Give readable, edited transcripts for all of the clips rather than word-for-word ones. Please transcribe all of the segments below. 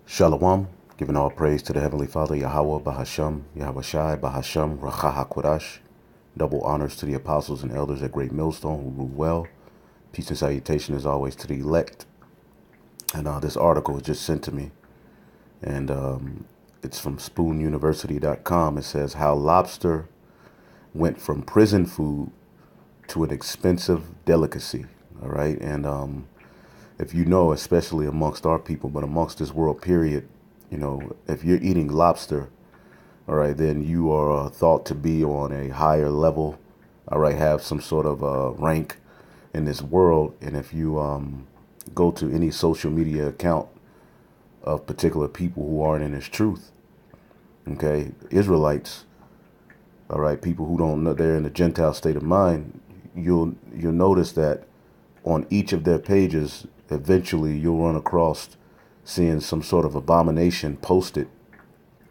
Shalom, giving all praise to the Heavenly Father, Yahweh, Bahasham, Yahweh Shai, Bahasham, Racha HaKodash. Double honors to the apostles and elders at Great Millstone who rule well. Peace and salutation as always to the elect. And this article was just sent to me. And it's from spoonuniversity.com. It says how lobster went from prison food to an expensive delicacy. All right. And if you know, especially amongst our people, but amongst this world period, you know, if you're eating lobster, all right, then you are thought to be on a higher level, all right, have some sort of rank in this world. And if you go to any social media account of particular people who aren't in this truth, okay, Israelites, all right, people who don't know they're in the Gentile state of mind, you'll notice that on each of their pages, eventually you'll run across seeing some sort of abomination posted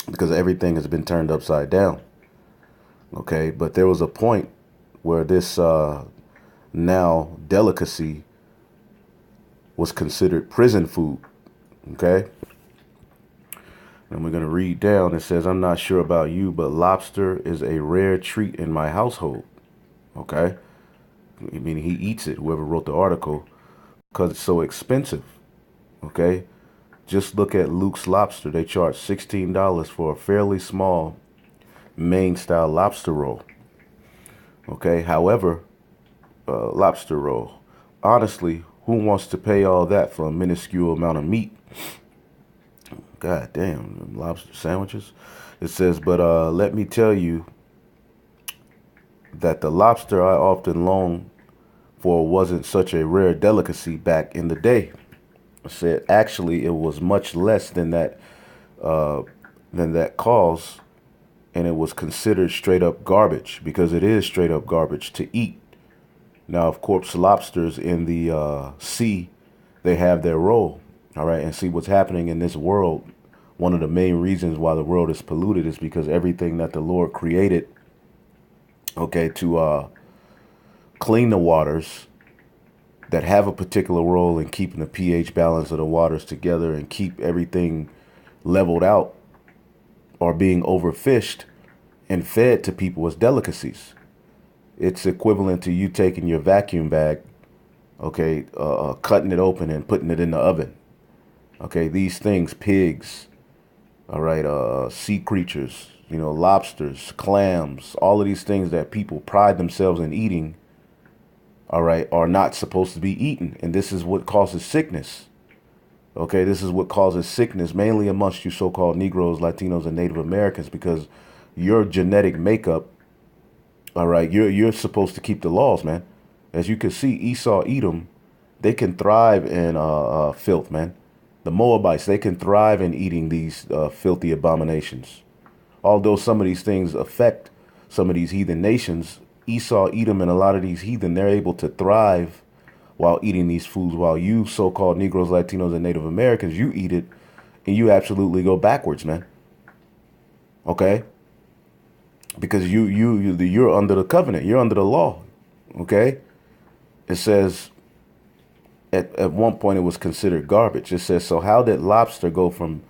because everything has been turned upside down. Okay, but there was a point where this now delicacy was considered prison food. Okay, and we're going to read down. It says, I'm not sure about you, but lobster is a rare treat in my household. Okay, I mean, he eats it, whoever wrote the article, because it's so expensive. Okay, just look at Luke's Lobster. They charge $16 for a fairly small Maine style lobster roll. Okay, however, lobster roll. Honestly, who wants to pay all that for a minuscule amount of meat? God damn, lobster sandwiches. It says, but let me tell you that the lobster I often long for wasn't such a rare delicacy back in the day. I said actually it was much less than that cause, and it was considered straight up garbage because it is straight up garbage to eat. Now, of course, lobsters in the sea, they have their role. All right, and see what's happening in this world. One of the main reasons why the world is polluted is because everything that the Lord created, okay, to clean the waters that have a particular role in keeping the pH balance of the waters together and keep everything leveled out, are being overfished and fed to people as delicacies. It's equivalent to you taking your vacuum bag, okay, cutting it open and putting it in the oven. Okay, these things, pigs, all right, sea creatures, you know, lobsters, clams, all of these things that people pride themselves in eating, all right, are not supposed to be eaten. And this is what causes sickness. Okay, this is what causes sickness, mainly amongst you so-called Negroes, Latinos, and Native Americans, because your genetic makeup, all right, you're supposed to keep the laws, man. As you can see, Esau, Edom, they can thrive in filth, man. The Moabites, they can thrive in eating these filthy abominations. Although some of these things affect some of these heathen nations, Esau, Edom, and a lot of these heathen, they're able to thrive while eating these foods, while you so-called Negroes, Latinos, and Native Americans, you eat it and you absolutely go backwards, man. Okay? Because you're under the covenant, you're under the law. Okay? It says at one point it was considered garbage. It says, so how did lobster go from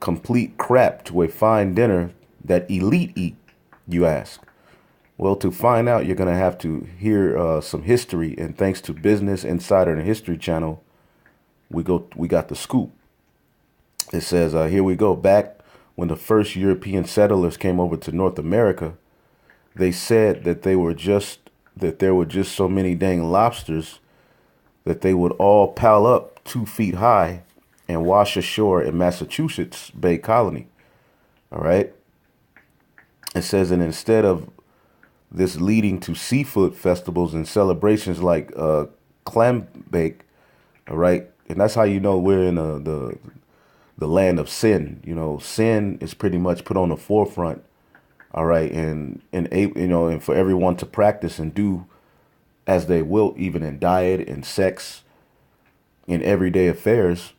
complete crap to a fine dinner that elite eat, you ask? Well, to find out, you're going to have to hear some history. And thanks to Business Insider and History Channel, we got the scoop. It says, here we go. Back when the first European settlers came over to North America, they said that there were just so many dang lobsters that they would all pile up 2 feet high and wash ashore in Massachusetts Bay Colony. All right. It says, and instead of this leading to seafood festivals and celebrations like clam bake, all right, and that's how you know we're in the land of sin. You know, sin is pretty much put on the forefront, all right, and you know, and for everyone to practice and do as they will, even in diet and sex, in everyday affairs.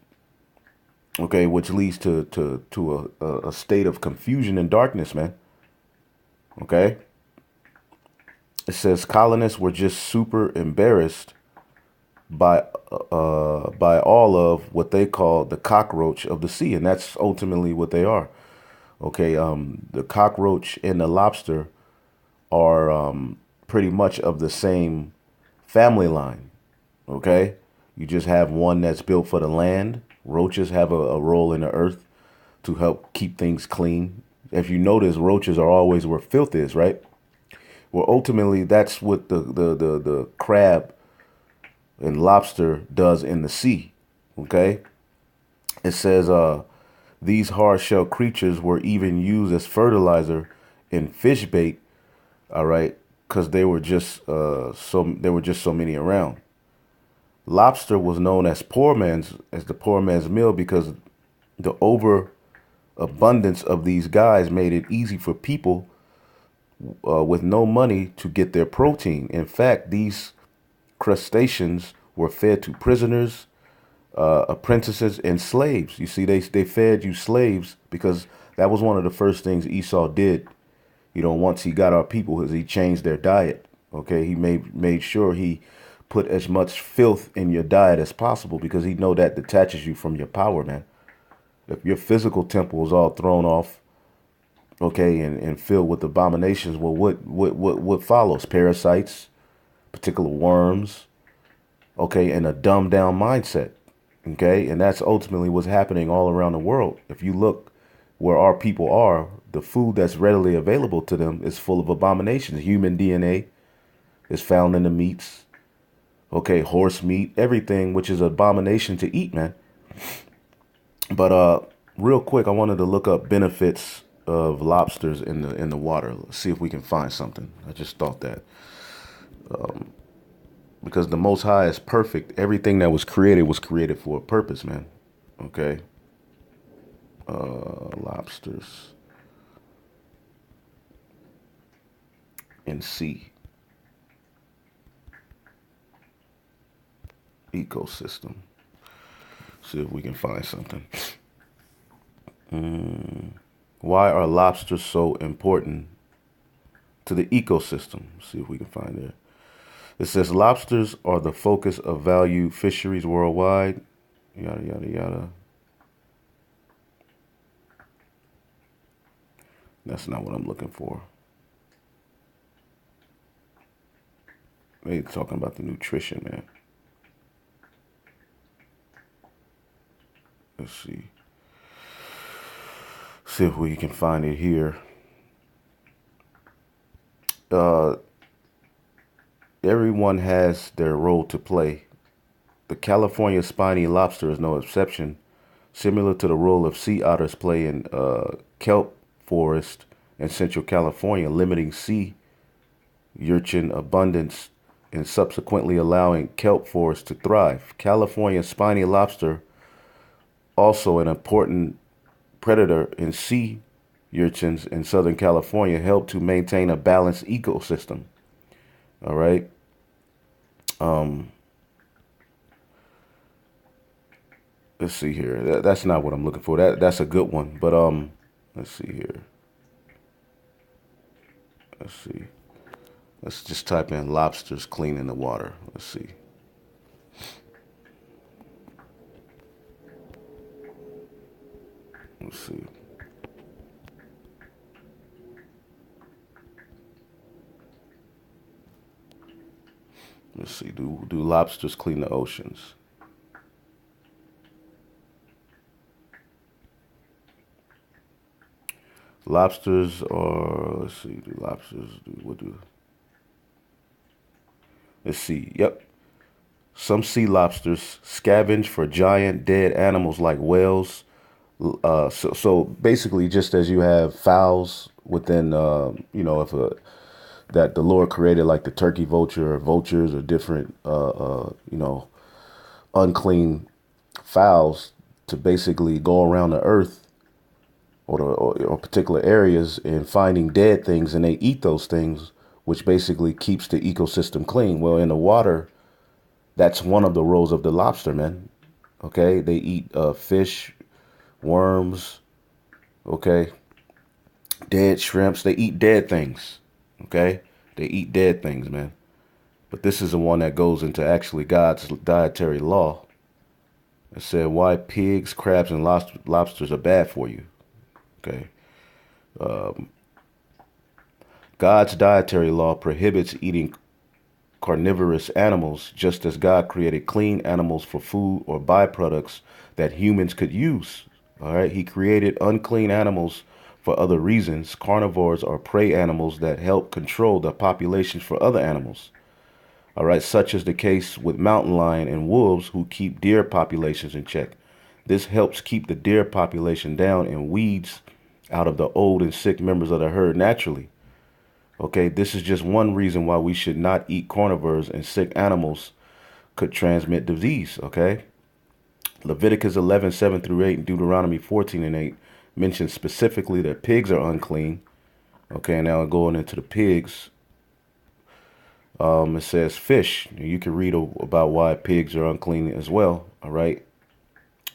Okay, which leads to a state of confusion and darkness, man. Okay. It says colonists were just super embarrassed by by all of what they call the cockroach of the sea, and that's ultimately what they are. Okay, the cockroach and the lobster are pretty much of the same family line. Okay, you just have one that's built for the land. Roaches have a role in the earth to help keep things clean. If you notice, roaches are always where filth is, right? Well, ultimately, that's what the crab and lobster does in the sea. Okay, it says these hard shell creatures were even used as fertilizer in fish bait. All right, because there were just so many around. Lobster was known as the poor man's meal because the overabundance of these guys made it easy for people with no money to get their protein. In fact, these crustaceans were fed to prisoners, apprentices, and slaves. You see, they fed you slaves because that was one of the first things Esau did. You know, once he got our people, is he changed their diet. Okay, he made sure he put as much filth in your diet as possible because he know that detaches you from your power, man. If your physical temple is all thrown off, okay, and filled with abominations, well, what follows? Parasites, particular worms, okay, and a dumbed down mindset, okay, and that's ultimately what's happening all around the world. If you look where our people are, the food that's readily available to them is full of abominations. Human DNA is found in the meats, okay, horse meat, everything, which is an abomination to eat, man. But real quick, I wanted to look up benefits of lobsters in the water. Let's see if we can find something. I just thought that because the Most High is perfect. Everything that was created for a purpose, man. Okay. Lobsters in sea ecosystem. See if we can find something. Why are lobsters so important to the ecosystem? See if we can find it. It says lobsters are the focus of value fisheries worldwide. Yada, yada, yada. That's not what I'm looking for. They talking about the nutrition, man. Let's see. See if we can find it here. Everyone has their role to play. The California spiny lobster is no exception. Similar to the role of sea otters play in kelp forest in Central California, limiting sea urchin abundance and subsequently allowing kelp forests to thrive. California spiny lobster, also an important predator in sea urchins in Southern California, help to maintain a balanced ecosystem. All right. Let's see here. That's not what I'm looking for. That's a good one. But let's see here. Let's see. Let's just type in lobsters cleaning the water. Let's see. Let's see. Let's see. Do lobsters clean the oceans? Lobsters are, let's see, do lobsters do what do? Let's see. Yep. Some sea lobsters scavenge for giant dead animals like whales. So basically, just as you have fowls within, if that the Lord created, like the turkey vulture or vultures or different, unclean fowls to basically go around the earth or particular areas and finding dead things, and they eat those things, which basically keeps the ecosystem clean. Well, in the water, that's one of the roles of the lobster, man. Okay, they eat fish, worms, okay, dead shrimps. They eat dead things. Okay, they eat dead things, man. But this is the one that goes into actually God's dietary law. It said why pigs, crabs, and lobsters are bad for you. Okay. God's dietary law prohibits eating carnivorous animals, just as God created clean animals for food or byproducts that humans could use. All right. He created unclean animals for other reasons. Carnivores are prey animals that help control the populations for other animals. All right, such is the case with mountain lion and wolves who keep deer populations in check. This helps keep the deer population down and weeds out of the old and sick members of the herd naturally. Okay, this is just one reason why we should not eat carnivores, and sick animals could transmit disease. Okay, Leviticus 11:7 through 8 and Deuteronomy 14 and 8 mentions specifically that pigs are unclean. Okay, now going into the pigs. It says fish. You can read about why pigs are unclean as well. All right.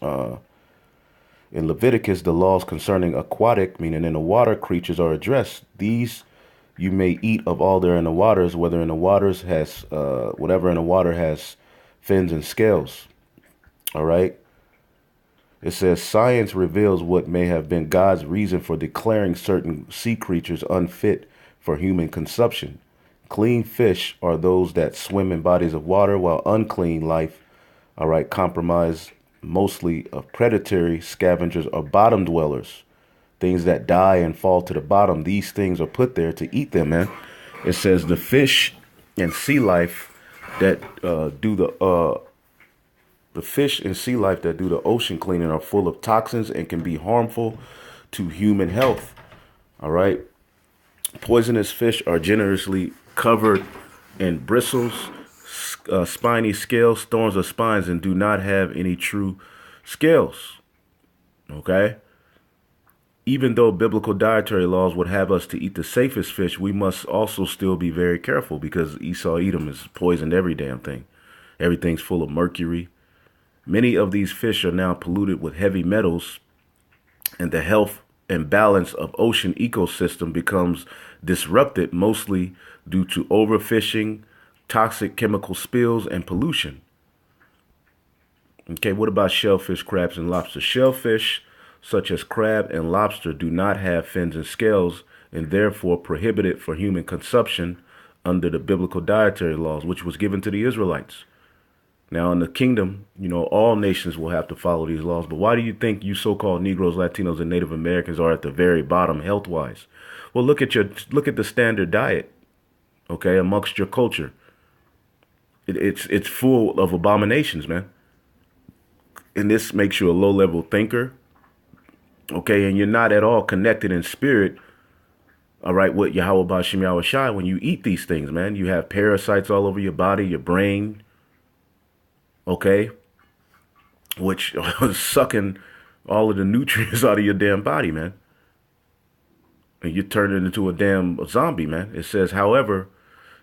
In Leviticus, the laws concerning aquatic, meaning in the water, creatures are addressed. These you may eat of all that are in the waters, whether in the waters has whatever in the water has fins and scales. All right. It says science reveals what may have been God's reason for declaring certain sea creatures unfit for human consumption. Clean fish are those that swim in bodies of water, while unclean life, all right, comprised mostly of predatory scavengers or bottom dwellers, things that die and fall to the bottom. These things are put there to eat them, man. It says the fish and sea life that the fish and sea life that do the ocean cleaning are full of toxins and can be harmful to human health. All right. Poisonous fish are generously covered in bristles, spiny scales, thorns, or spines, and do not have any true scales. Okay? Even though biblical dietary laws would have us to eat the safest fish, we must also still be very careful because Esau Edom has poisoned every damn thing. Everything's full of mercury. Many of these fish are now polluted with heavy metals, and the health and balance of ocean ecosystem becomes disrupted mostly due to overfishing, toxic chemical spills, and pollution. Okay, what about shellfish, crabs, and lobster? Shellfish, such as crab and lobster, do not have fins and scales and therefore prohibited for human consumption under the biblical dietary laws, which was given to the Israelites. Now, in the kingdom, all nations will have to follow these laws. But why do you think you so-called Negroes, Latinos, and Native Americans are at the very bottom health-wise? Well, look at the standard diet, okay, amongst your culture. It's full of abominations, man. And this makes you a low-level thinker, okay, and you're not at all connected in spirit, all right, with Yahweh Bashar Yahweh Shai when you eat these things, man. You have parasites all over your body, your brain, okay, which are sucking all of the nutrients out of your damn body, man. And you turn it into a damn zombie, man. It says, however,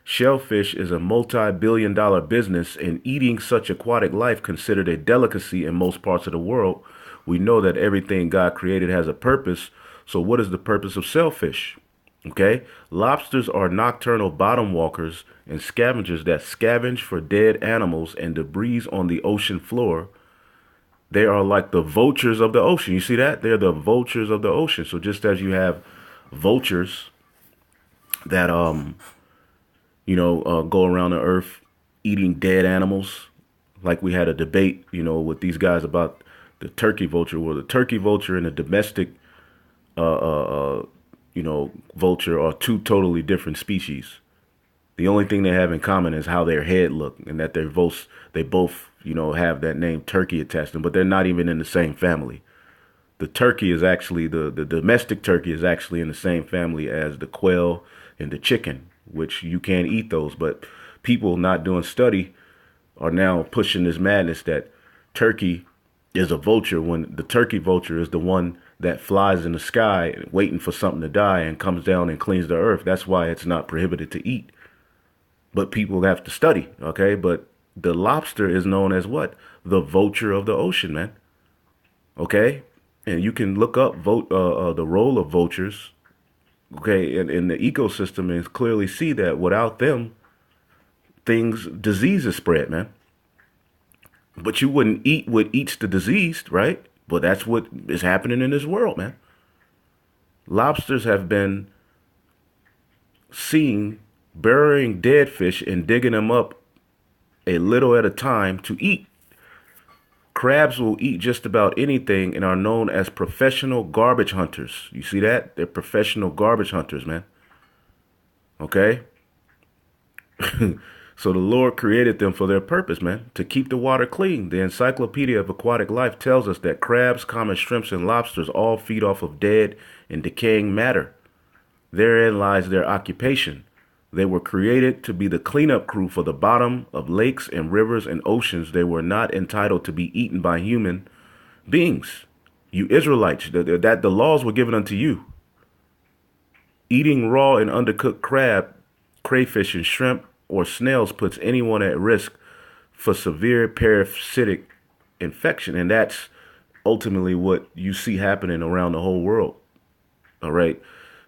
shellfish is a multi-billion-dollar business, and eating such aquatic life considered a delicacy in most parts of the world. We know that everything God created has a purpose. So what is the purpose of shellfish? Okay, lobsters are nocturnal bottom walkers and scavengers that scavenge for dead animals and debris on the ocean floor. They are like the vultures of the ocean. You see that? They're the vultures of the ocean. So just as you have vultures that go around the earth eating dead animals, like we had a debate, with these guys about the turkey vulture. Well, the turkey vulture and the domestic vulture are two totally different species. The only thing they have in common is how their head look, and that they both have that name turkey attached to them, but they're not even in the same family. The turkey is actually, the domestic turkey is actually in the same family as the quail and the chicken, which you can't eat those. But people not doing study are now pushing this madness that turkey is a vulture when the turkey vulture is the one that flies in the sky waiting for something to die and comes down and cleans the earth. That's why it's not prohibited to eat. But people have to study, okay? But the lobster is known as what? The vulture of the ocean, man. Okay? And you can look up the role of vultures, okay, in the ecosystem, and clearly see that without them, diseases spread, man. But you wouldn't eat what eats the diseased, right? But that's what is happening in this world, man. Lobsters have been seen burying dead fish and digging them up a little at a time to eat. Crabs will eat just about anything and are known as professional garbage hunters. You see that? They're professional garbage hunters, man. Okay? So the Lord created them for their purpose, man, to keep the water clean. The Encyclopedia of Aquatic Life tells us that crabs, common shrimps, and lobsters all feed off of dead and decaying matter. Therein lies their occupation. They were created to be the cleanup crew for the bottom of lakes and rivers and oceans. They were not entitled to be eaten by human beings. You Israelites, that the laws were given unto you. Eating raw and undercooked crab, crayfish, and shrimp or snails puts anyone at risk for severe parasitic infection. And that's ultimately what you see happening around the whole world. All right.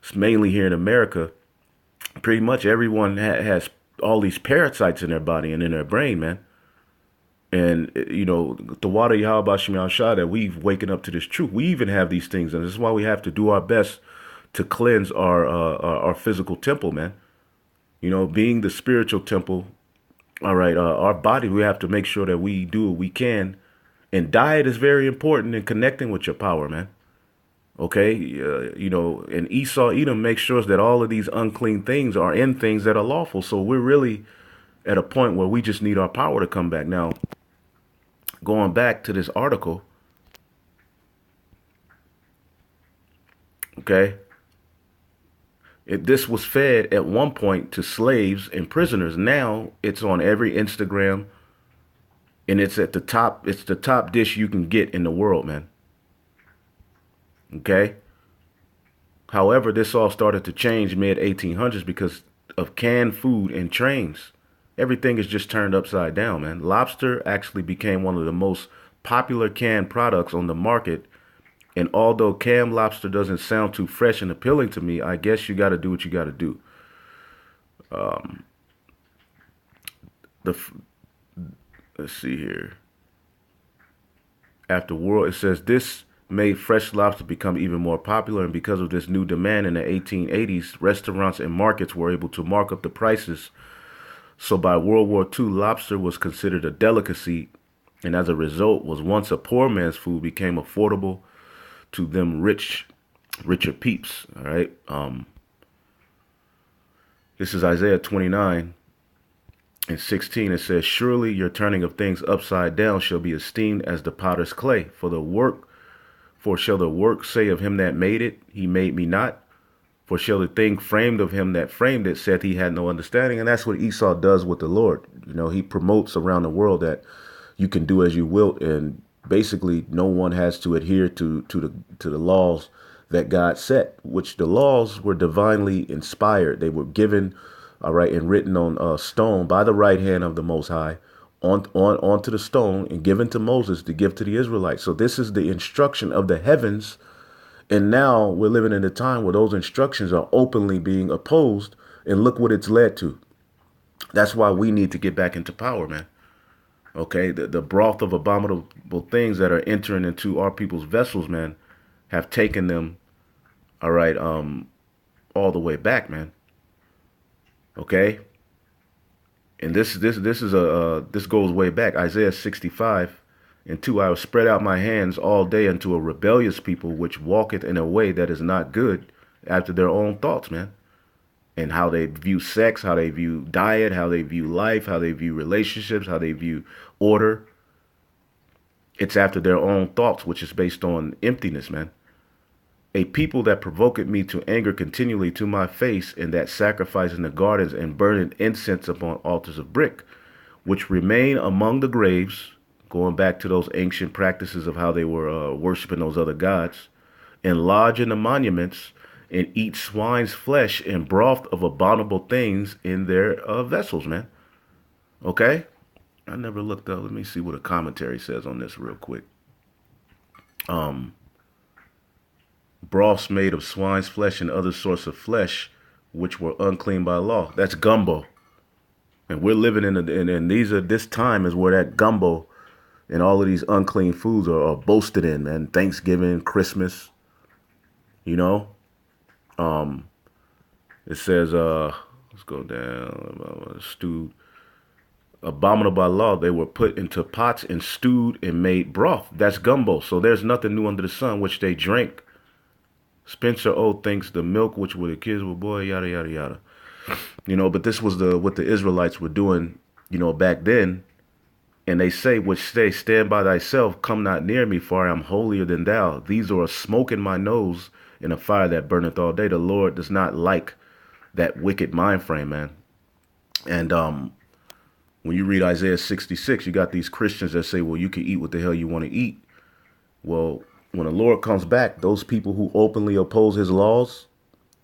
It's mainly here in America. Pretty much everyone has all these parasites in their body and in their brain, man. And, the water Yahweh Shem Shah that we've waken up to this truth. We even have these things. And this is why we have to do our best to cleanse our physical temple, man. Being the spiritual temple. All right. Our body, we have to make sure that we do what we can. And diet is very important in connecting with your power, man. Okay, and Esau, Edom makes sure that all of these unclean things are in things that are lawful. So we're really at a point where we just need our power to come back. Now, going back to this article, okay, this was fed at one point to slaves and prisoners. Now it's on every Instagram, and it's at the top. It's the top dish you can get in the world, man. Okay. However, this all started to change mid 1800s because of canned food and trains. Everything is just turned upside down, man. Lobster actually became one of the most popular canned products on the market. And although canned lobster doesn't sound too fresh and appealing to me, I guess you got to do what you got to do. Let's see here. After world, it says this made fresh lobster become even more popular, and because of this new demand in the 1880s, restaurants and markets were able to mark up the prices. So by World War II, lobster was considered a delicacy, and as a result, was once a poor man's food became affordable to them richer peeps. All right. This is Isaiah 29:16. It says, "Surely your turning of things upside down shall be esteemed as the potter's clay. For shall the work say of him that made it, he made me not? For shall the thing framed of him that framed it, said he had no understanding?" And that's what Esau does with the Lord. He promotes around the world that you can do as you will, and basically no one has to adhere to the laws that God set, which the laws were divinely inspired. They were given, all right, and written on stone by the right hand of the Most High, onto the stone, and given to Moses to give to the Israelites. So this is the instruction of the heavens. And now we're living in a time where those instructions are openly being opposed. And look what it's led to. That's why we need to get back into power, man. Okay, the broth of abominable things that are entering into our people's vessels, man, have taken them, all right, all the way back, man. Okay. And this goes way back. Isaiah 65:2. "I will spread out my hands all day unto a rebellious people, which walketh in a way that is not good, after their own thoughts," man. And how they view sex, how they view diet, how they view life, how they view relationships, how they view order. It's after their own thoughts, which is based on emptiness, man. "A people that provoked me to anger continually to my face, and that sacrifice in the gardens and burning incense upon altars of brick, which remain among the graves," going back to those ancient practices of how they were worshiping those other gods, "and lodge in the monuments, and eat swine's flesh and broth of abominable things in their vessels," man. Okay? I never looked up. Let me see what a commentary says on this real quick. Broths made of swine's flesh and other sorts of flesh, which were unclean by law. That's gumbo. And we're living in and this time is where that gumbo and all of these unclean foods are boasted in, man. Thanksgiving, Christmas, you know. It says, let's go down. Stewed, abominable by law, they were put into pots and stewed and made broth. That's gumbo. So there's nothing new under the sun, which they drank. Spencer O thinks the milk, which were the kids were boy, yada yada yada. But this was what the Israelites were doing, back then. And they say, which say, stand by thyself, come not near me, for I am holier than thou. These are a smoke in my nose and a fire that burneth all day. The Lord does not like that wicked mind frame, man. And when you read Isaiah 66, you got these Christians that say, well, you can eat what the hell you want to eat. Well, when the Lord comes back, those people who openly oppose his laws,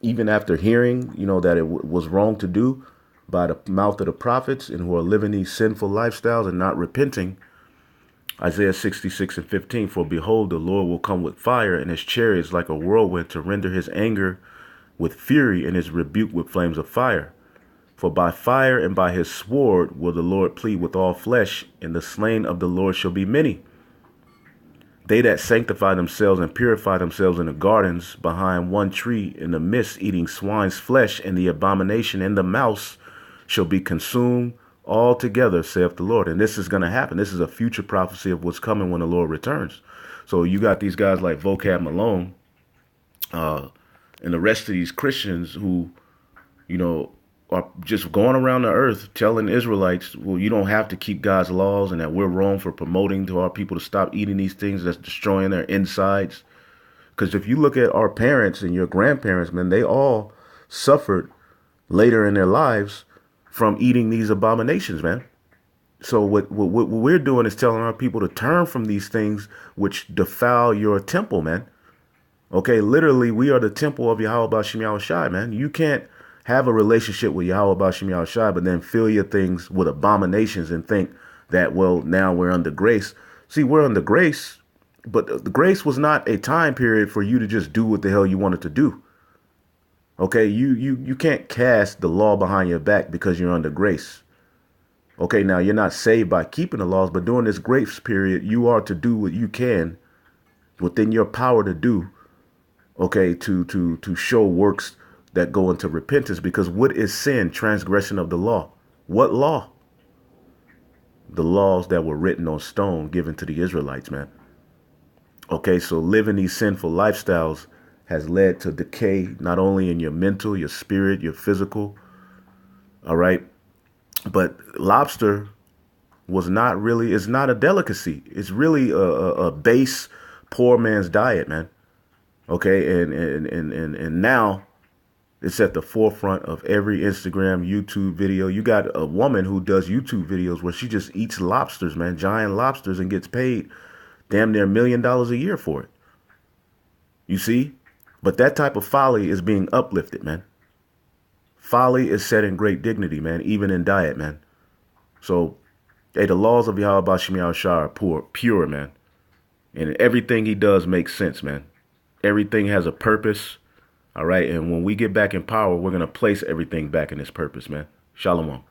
even after hearing, that it was wrong to do by the mouth of the prophets, and who are living these sinful lifestyles and not repenting, Isaiah 66:15, for behold, the Lord will come with fire, and his chariots like a whirlwind, to render his anger with fury and his rebuke with flames of fire. For by fire and by his sword will the Lord plead with all flesh, and the slain of the Lord shall be many. They that sanctify themselves and purify themselves in the gardens behind one tree in the midst, eating swine's flesh, and the abomination and the mouse shall be consumed altogether, saith the Lord. And this is going to happen. This is a future prophecy of what's coming when the Lord returns. So you got these guys like Vocab Malone and the rest of these Christians who, are just going around the earth telling Israelites, well, you don't have to keep God's laws, and that we're wrong for promoting to our people to stop eating these things that's destroying their insides. Because if you look at our parents and your grandparents, man, they all suffered later in their lives from eating these abominations, man. So what we're doing is telling our people to turn from these things which defile your temple, man. Okay, literally, we are the temple of Yahweh Bashar Yahushai, man. You can't have a relationship with Yahweh Bashar Yahushai, but then fill your things with abominations and think that, well, now we're under grace. See, we're under grace, but the grace was not a time period for you to just do what the hell you wanted to do. Okay, you can't cast the law behind your back because you're under grace. Okay, now you're not saved by keeping the laws, but during this grace period, you are to do what you can within your power to do, okay, to show works that go into repentance. Because what is sin? Transgression of the law. What law? The laws that were written on stone given to the Israelites, man. Okay, so living these sinful lifestyles has led to decay, not only in your mental, your spirit, your physical. All right. But lobster is not a delicacy. It's really a base, poor man's diet, man. Okay. And now it's at the forefront of every Instagram, YouTube video. You got a woman who does YouTube videos where she just eats lobsters, man, giant lobsters, and gets paid damn near $1 million a year for it. You see? But that type of folly is being uplifted, man. Folly is set in great dignity, man, even in diet, man. So, hey, the laws of Yahweh Bashar Yahushua are pure, man. And everything he does makes sense, man. Everything has a purpose. All right. And when we get back in power, we're going to place everything back in its purpose, man. Shalom.